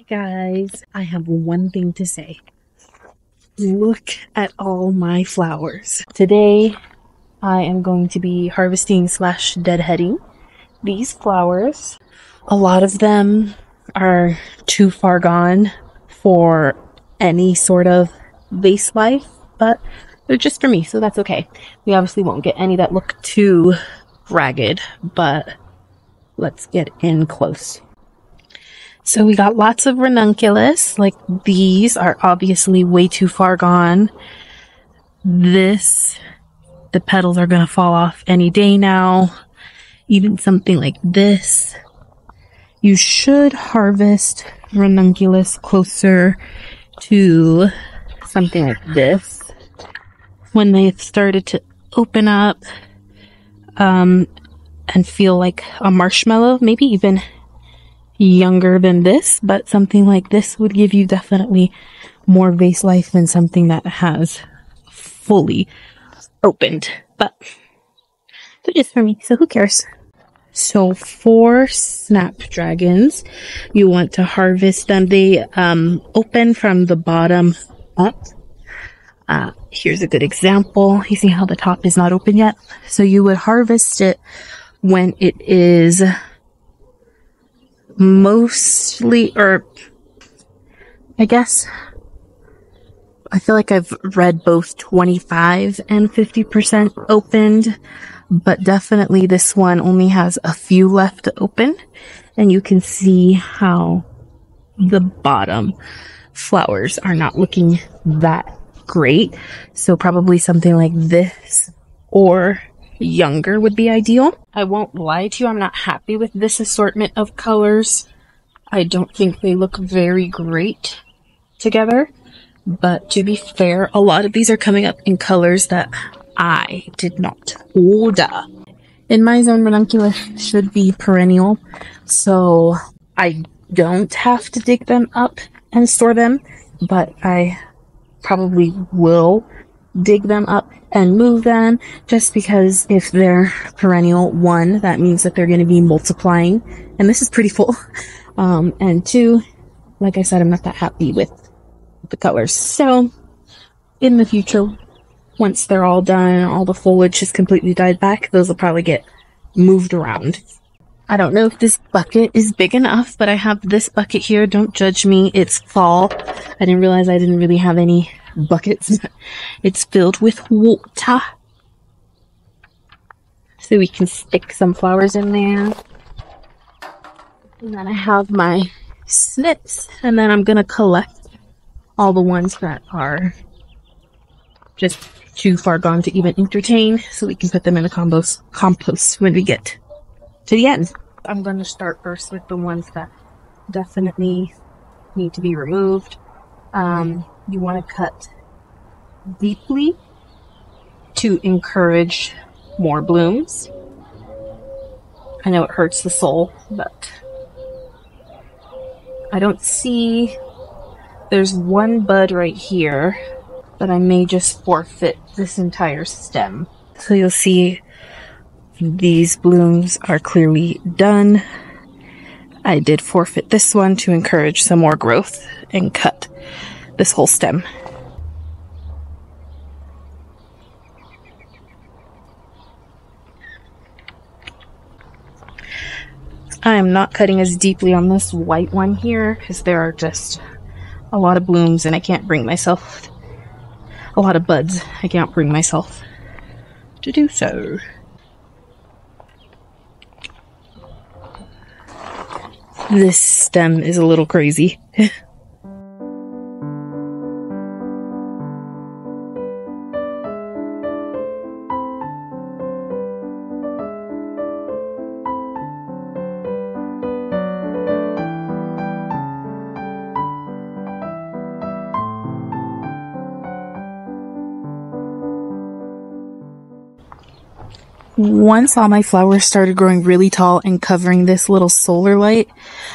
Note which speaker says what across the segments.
Speaker 1: Guys, I have one thing to say. Look at all my flowers. Today, I am going to be harvesting slash deadheading these flowers. A lot of them are too far gone for any sort of vase life, but they're just for me, so that's okay. We obviously won't get any that look too ragged, but let's get in close. So we got lots of ranunculus. Like, these are obviously way too far gone. The petals are going to fall off any day now. Even something like this. You should harvest ranunculus closer to something like this when they've started to open up and feel like a marshmallow, maybe even younger than this, but something like this would give you definitely more vase life than something that has fully opened. But they're just for me, so who cares? So for snapdragons, you want to harvest them. They open from the bottom up. Here's a good example. You see how the top is not open yet? So you would harvest it when it is mostly, or I guess, I feel like I've read both 25 and 50% opened, but definitely this one only has a few left to open, and you can see how the bottom flowers are not looking that great. So probably something like this or younger would be ideal. I won't lie to you, I'm not happy with this assortment of colors. I don't think they look very great together, but to be fair, a lot of these are coming up in colors that I did not order. In my zone, ranunculus should be perennial, so I don't have to dig them up and store them, but I probably will dig them up and move them, just because if they're perennial, one, that means that they're going to be multiplying, and this is pretty full, and two, like I said, I'm not that happy with the colors. So in the future, once they're all done, all the foliage has completely died back, those will probably get moved around. I don't know if this bucket is big enough, but I have this bucket here. Don't judge me. It's fall. I didn't realize I didn't really have any buckets. It's filled with water, so we can stick some flowers in there. And then I have my snips, and then I'm gonna collect all the ones that are just too far gone to even entertain, so we can put them in the compost when we get to the end. I'm going to start first with the ones that definitely need to be removed. You want to cut deeply to encourage more blooms. I know it hurts the soul, but I don't see... There's one bud right here, but I may just forfeit this entire stem. So you'll see these blooms are clearly done. I did forfeit this one to encourage some more growth and cut this whole stem. I am not cutting as deeply on this white one here because there are just a lot of blooms and I can't bring myself, a lot of buds, I can't bring myself to do so. This stem is a little crazy. Once all my flowers started growing really tall and covering this little solar light,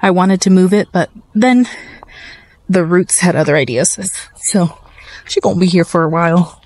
Speaker 1: I wanted to move it, but then the roots had other ideas. So she's gonna be here for a while.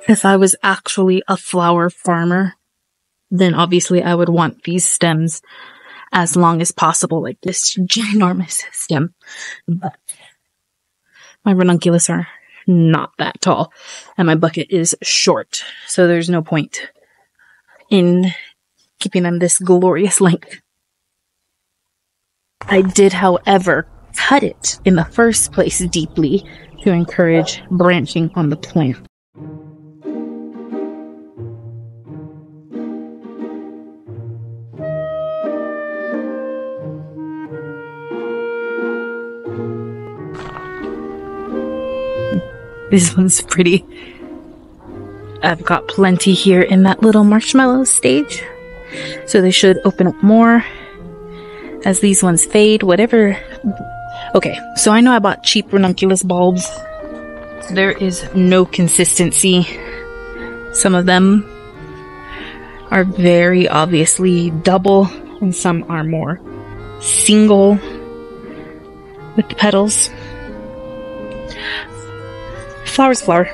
Speaker 1: If I was actually a flower farmer, then obviously I would want these stems as long as possible, like this ginormous stem. But my ranunculus are not that tall, and my bucket is short, so there's no point in keeping them this glorious length. I did, however, cut it in the first place deeply to encourage branching on the plant. This one's pretty. I've got plenty here in that little marshmallow stage, so they should open up more as these ones fade, whatever. Okay, so I know I bought cheap ranunculus bulbs. There is no consistency. Some of them are very obviously double, and some are more single with the petals. Flower's flower.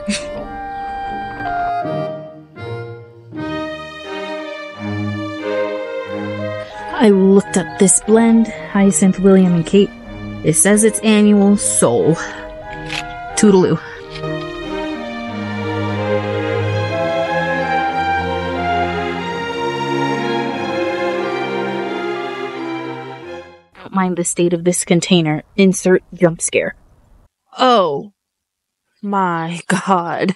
Speaker 1: I looked up this blend, Hyacinth, William, and Kate. It says it's annual, so toodaloo. Don't mind the state of this container. Insert jump scare. Oh my god.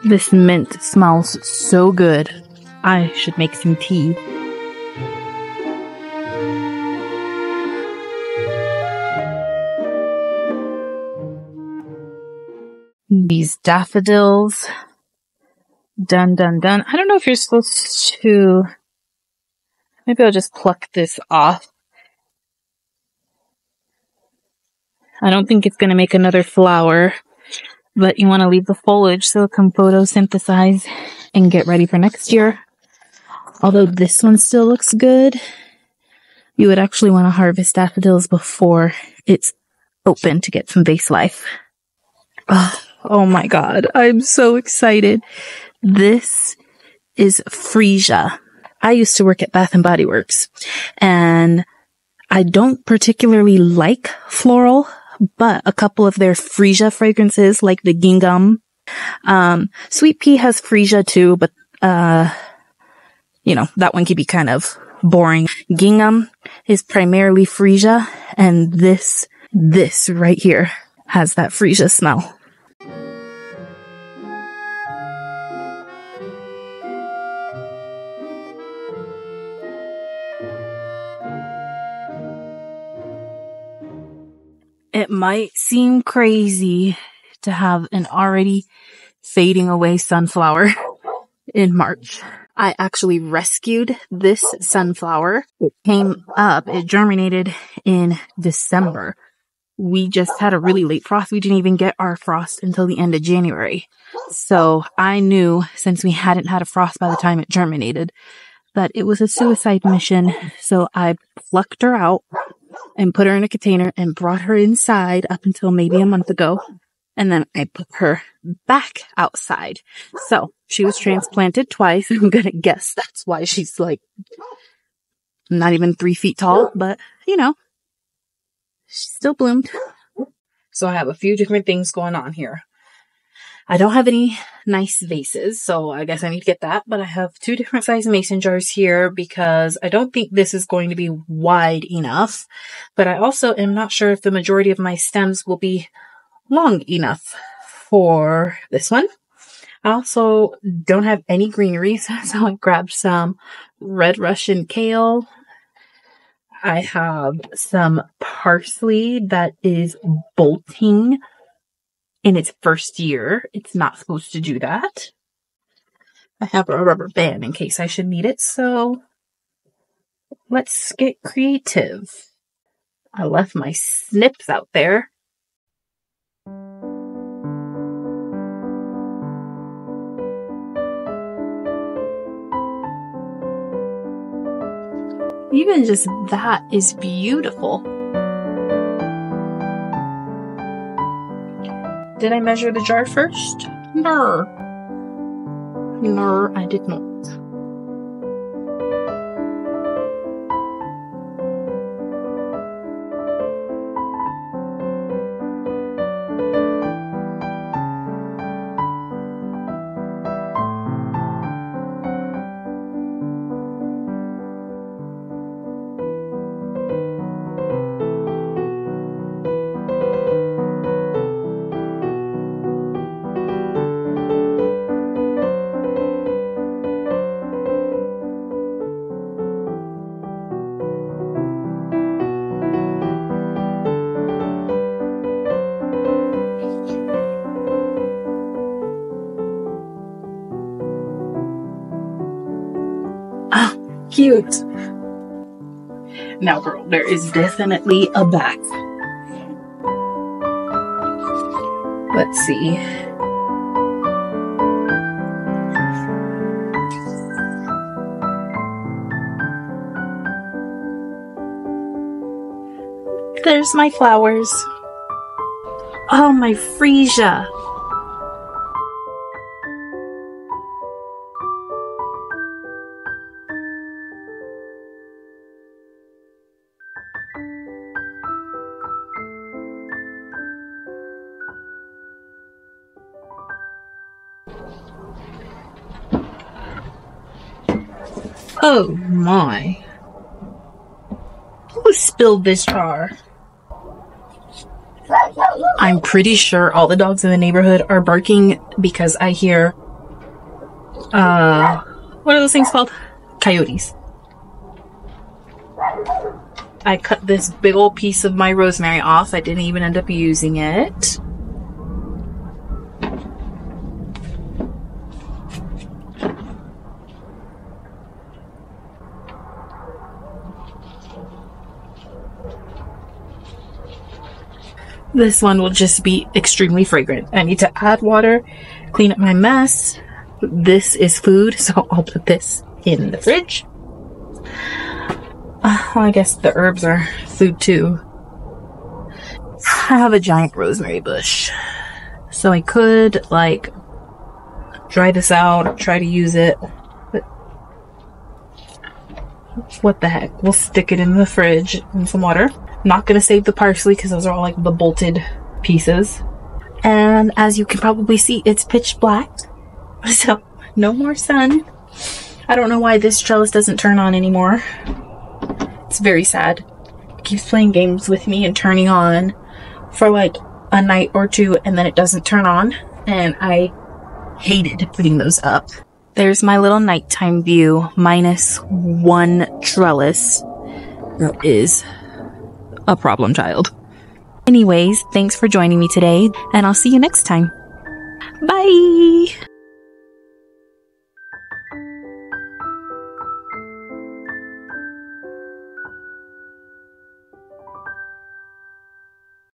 Speaker 1: This mint smells so good. I should make some tea. These daffodils. Done, done, done. I don't know if you're supposed to... Maybe I'll just pluck this off. I don't think it's going to make another flower, but you want to leave the foliage so it can photosynthesize and get ready for next year. Although this one still looks good, you would actually want to harvest daffodils before it's open to get some vase life. Oh my god, I'm so excited. This is freesia. I used to work at Bath & Body Works, and I don't particularly like floral, but a couple of their freesia fragrances, like the gingham. Sweet Pea has freesia too, but, you know, that one can be kind of boring. Gingham is primarily freesia, and this right here has that freesia smell. It might seem crazy to have an already fading away sunflower in March. I actually rescued this sunflower. It came up, it germinated in December. We just had a really late frost. We didn't even get our frost until the end of January. So I knew, since we hadn't had a frost by the time it germinated, that it was a suicide mission. So I plucked her out and put her in a container and brought her inside up until maybe a month ago. And then I put her back outside. So she was transplanted twice. I'm going to guess that's why she's like not even 3 feet tall, but you know, she still bloomed. So I have a few different things going on here. I don't have any nice vases, so I guess I need to get that. But I have 2 different size mason jars here because I don't think this is going to be wide enough. But I also am not sure if the majority of my stems will be long enough for this one. I also don't have any greeneries, so I grabbed some red Russian kale. I have some parsley that is bolting in its first year. It's not supposed to do that. I have a rubber band in case I should need it, so let's get creative. I left my snips out there. Even just that is beautiful. Did I measure the jar first? No. No, I did not. Ah, cute. Now, girl, there is definitely a back. Let's see. There's my flowers. Oh, my freesia. Oh my. Who spilled this jar? I'm pretty sure all the dogs in the neighborhood are barking because I hear, what are those things called? Coyotes. I cut this big old piece of my rosemary off. I didn't even end up using it. This one will just be extremely fragrant. I need to add water, clean up my mess. This is food, so I'll put this in the fridge. I guess the herbs are food too. I have a giant rosemary bush, so I could like dry this out, try to use it, but what the heck, we'll stick it in the fridge in some water. Not gonna save the parsley because those are all like the bolted pieces. And as you can probably see, it's pitch black. So no more sun. I don't know why this trellis doesn't turn on anymore. It's very sad. It keeps playing games with me and turning on for like a night or two and then it doesn't turn on. And I hated putting those up. There's my little nighttime view minus one trellis. That is a problem child. Anyways, thanks for joining me today, and I'll see you next time. Bye!